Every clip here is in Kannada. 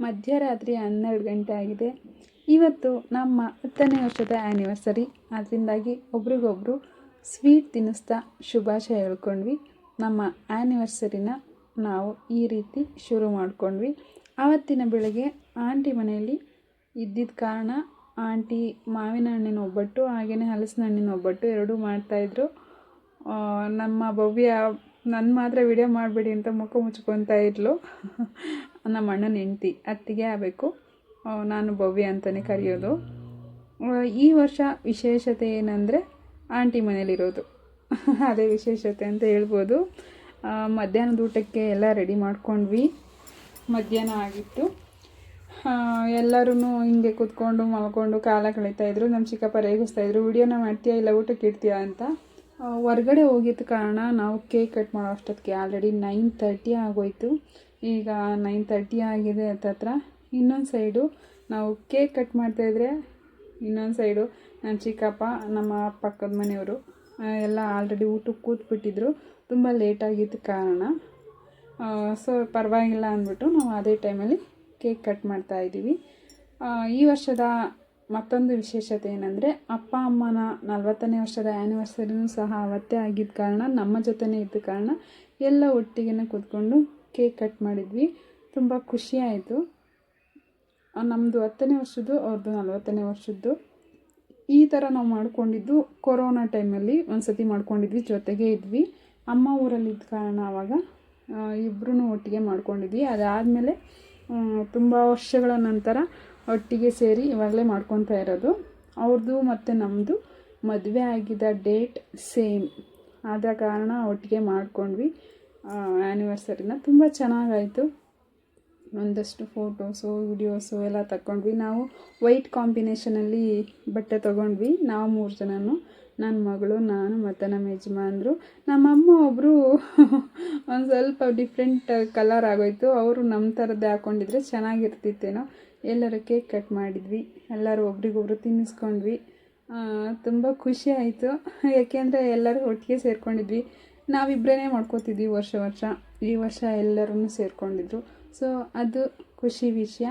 ಮಧ್ಯರಾತ್ರಿ 12 ಗಂಟೆ ಆಗಿದೆ. ಇವತ್ತು ನಮ್ಮ 10ನೇ ವರ್ಷದ ಆ್ಯನಿವರ್ಸರಿ. ಅದರಿಂದಾಗಿ ಒಬ್ರಿಗೊಬ್ರು ಸ್ವೀಟ್ ತಿನ್ನಿಸ್ತಾ ಶುಭಾಶಯ ಹೇಳ್ಕೊಂಡ್ವಿ. ನಮ್ಮ ಆ್ಯನಿವರ್ಸರಿನ ನಾವು ಈ ರೀತಿ ಶುರು ಮಾಡ್ಕೊಂಡ್ವಿ. ಆವತ್ತಿನ ಬೆಳಗ್ಗೆ ಆಂಟಿ ಮನೆಯಲ್ಲಿ ಇದ್ದಿದ್ದ ಕಾರಣ ಆಂಟಿ ಮಾವಿನ ಹಣ್ಣಿನ ಒಬ್ಬಟ್ಟು ಹಾಗೆಯೇ ಹಲಸಿನ ಹಣ್ಣಿನ ಒಬ್ಬಟ್ಟು ಎರಡೂ ಮಾಡ್ತಾಯಿದ್ರು. ನಮ್ಮ ಭವ್ಯ ನನ್ನ ಮಾತ್ರ ವಿಡಿಯೋ ಮಾಡಬೇಡಿ ಅಂತ ಮುಖ ಮುಚ್ಕೊತಾ ಇದ್ಲು. ನಮ್ಮ ಅಣ್ಣನ ಹೆಂಡ್ತಿ, ಅತ್ತಿಗೆ ಆಗಬೇಕು, ನಾನು ಭವ್ಯ ಅಂತಲೇ ಕರೆಯೋದು. ಈ ವರ್ಷ ವಿಶೇಷತೆ ಏನಂದರೆ ಆಂಟಿ ಮನೇಲಿರೋದು. ಅದೇ ವಿಶೇಷತೆ ಅಂತ ಹೇಳ್ಬೋದು. ಮಧ್ಯಾಹ್ನದ ಊಟಕ್ಕೆ ಎಲ್ಲ ರೆಡಿ ಮಾಡ್ಕೊಂಡ್ವಿ. ಮಧ್ಯಾಹ್ನ ಆಗಿತ್ತು. ಎಲ್ಲರೂ ಹಿಂಗೆ ಕೂತ್ಕೊಂಡು ಮಲ್ಕೊಂಡು ಕಾಲ ಕಳೀತಾಯಿದ್ರು. ನಮ್ಮ ಚಿಕ್ಕಪ್ಪ ರೇಗಿಸ್ತಾಯಿದ್ರು, ವಿಡಿಯೋನ ಮಾಡ್ತೀಯಾ ಇಲ್ಲ ಊಟಕ್ಕೆ ಇಡ್ತೀಯಾ ಅಂತ. ಹೊರ್ಗಡೆ ಹೋಗಿದ್ದ ಕಾರಣ ನಾವು ಕೇಕ್ ಕಟ್ ಮಾಡೋ ಅಷ್ಟೊತ್ತಿಗೆ ಆಲ್ರೆಡಿ 9:30 ಆಗೋಯಿತು. ಈಗ 9:30 ಆಗಿದೆ. ಹತ್ತತ್ರ ಇನ್ನೊಂದು ಸೈಡು ನಾವು ಕೇಕ್ ಕಟ್ ಮಾಡ್ತಾಯಿದ್ರೆ ಇನ್ನೊಂದು ಸೈಡು ನನ್ನ ಚಿಕ್ಕಪ್ಪ, ನಮ್ಮ ಪಕ್ಕದ ಮನೆಯವರು ಎಲ್ಲ ಆಲ್ರೆಡಿ ಊಟಕ್ಕೆ ಕೂತ್ಬಿಟ್ಟಿದ್ರು. ತುಂಬ ಲೇಟಾಗಿದ್ದ ಕಾರಣ ಸೊ ಪರವಾಗಿಲ್ಲ ಅಂದ್ಬಿಟ್ಟು ನಾವು ಅದೇ ಟೈಮಲ್ಲಿ ಕೇಕ್ ಕಟ್ ಮಾಡ್ತಾಯಿದ್ದೀವಿ. ಈ ವರ್ಷದ ಮತ್ತೊಂದು ವಿಶೇಷತೆ ಏನಂದರೆ ಅಪ್ಪ ಅಮ್ಮನ 40ನೇ ವರ್ಷದ ಆ್ಯನಿವರ್ಸರಿನೂ ಸಹ ಅವತ್ತೇ ಆಗಿದ್ದ ಕಾರಣ ನಮ್ಮ ಜೊತೆನೇ ಇದ್ದ ಕಾರಣ ಎಲ್ಲ ಒಟ್ಟಿಗೆ ಕೂತ್ಕೊಂಡು ಕೇಕ್ ಕಟ್ ಮಾಡಿದ್ವಿ. ತುಂಬ ಖುಷಿಯಾಯಿತು. ನಮ್ಮದು 10ನೇ ವರ್ಷದ್ದು, ಅವ್ರದ್ದು 40ನೇ ವರ್ಷದ್ದು. ಈ ಥರ ನಾವು ಮಾಡ್ಕೊಂಡಿದ್ದು ಕೊರೋನಾ ಟೈಮಲ್ಲಿ ಒಂದು ಸತಿ ಮಾಡ್ಕೊಂಡಿದ್ವಿ, ಜೊತೆಗೆ ಇದ್ವಿ. ಅಮ್ಮ ಊರಲ್ಲಿದ್ದ ಕಾರಣ ಆವಾಗ ಇಬ್ಬರೂ ಒಟ್ಟಿಗೆ ಮಾಡ್ಕೊಂಡಿದ್ವಿ. ಅದಾದಮೇಲೆ ತುಂಬ ವರ್ಷಗಳ ನಂತರ ಒಟ್ಟಿಗೆ ಸೇರಿ ಇವಾಗಲೇ ಮಾಡ್ಕೊತಾ ಇರೋದು. ಅವ್ರದ್ದು ಮತ್ತು ನಮ್ಮದು ಮದುವೆ ಆಗಿದ್ದ ಡೇಟ್ ಸೇಮ್ ಆದ ಕಾರಣ ಒಟ್ಟಿಗೆ ಮಾಡ್ಕೊಂಡ್ವಿ ಆ್ಯನಿವರ್ಸರಿನ. ತುಂಬ ಚೆನ್ನಾಗಾಯಿತು. ಒಂದಷ್ಟು ಫೋಟೋಸು ವಿಡಿಯೋಸು ಎಲ್ಲ ತಗೊಂಡ್ವಿ. ನಾವು ವೈಟ್ ಕಾಂಬಿನೇಷನಲ್ಲಿ ಬಟ್ಟೆ ತೊಗೊಂಡ್ವಿ. ನಾವು 3 ಜನನು, ನನ್ನ ಮಗಳು, ನಾನು ಮತ್ತು ನಮ್ಮ ಯಜಮಾನ್ರು. ನಮ್ಮಮ್ಮ ಒಬ್ಬರು ಒಂದು ಸ್ವಲ್ಪ ಡಿಫ್ರೆಂಟ್ ಕಲರ್ ಆಗೋಯಿತು. ಅವರು ನಮ್ಮ ಥರದ್ದೇ ಹಾಕ್ಕೊಂಡಿದ್ರೆ ಚೆನ್ನಾಗಿರ್ತಿತ್ತೇನೋ. ಎಲ್ಲರೂ ಕೇಕ್ ಕಟ್ ಮಾಡಿದ್ವಿ, ಎಲ್ಲರೂ ಒಬ್ರಿಗೊಬ್ರು ತಿನ್ನಿಸ್ಕೊಂಡ್ವಿ. ತುಂಬ ಖುಷಿ ಆಯಿತು. ಯಾಕೆಂದರೆ ಎಲ್ಲರೂ ಒಟ್ಟಿಗೆ ಸೇರ್ಕೊಂಡಿದ್ವಿ. ನಾವಿಬ್ಬರೇ ಮಾಡ್ಕೋತಿದ್ವಿ ವರ್ಷ. ಈ ವರ್ಷ ಎಲ್ಲರೂ ಸೇರಿಕೊಂಡಿದ್ರು. ಸೊ ಅದು ಖುಷಿ ವಿಷಯ.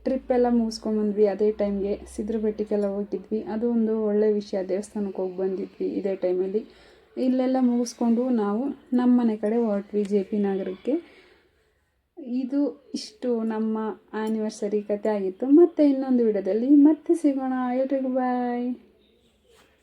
ಟ್ರಿಪ್ಪೆಲ್ಲ ಮುಗಿಸ್ಕೊಂಬಂದ್ವಿ ಅದೇ ಟೈಮ್ಗೆ. ಸಿದ್ರ ಬೆಟ್ಟಕ್ಕೆಲ್ಲ ಹೋಗಿದ್ವಿ, ಅದು ಒಂದು ಒಳ್ಳೆಯ ವಿಷಯ. ದೇವಸ್ಥಾನಕ್ಕೆ ಹೋಗಿ ಬಂದಿದ್ವಿ ಇದೇ ಟೈಮಲ್ಲಿ. ಇಲ್ಲೆಲ್ಲ ಮುಗಿಸ್ಕೊಂಡು ನಾವು ನಮ್ಮ ಮನೆ ಕಡೆ ಹೊರಟ್ವಿ, JP ನಗರಕ್ಕೆ. ಇದು ಇಷ್ಟು ನಮ್ಮ ಆ್ಯನಿವರ್ಸರಿ ಕತೆ ಆಗಿತ್ತು. ಮತ್ತೆ ಇನ್ನೊಂದು ವಿಡಿಯೋದಲ್ಲಿ ಮತ್ತೆ ಸಿಗೋಣ. ಎಲ್ರಿಗೂ ಬಾಯ್.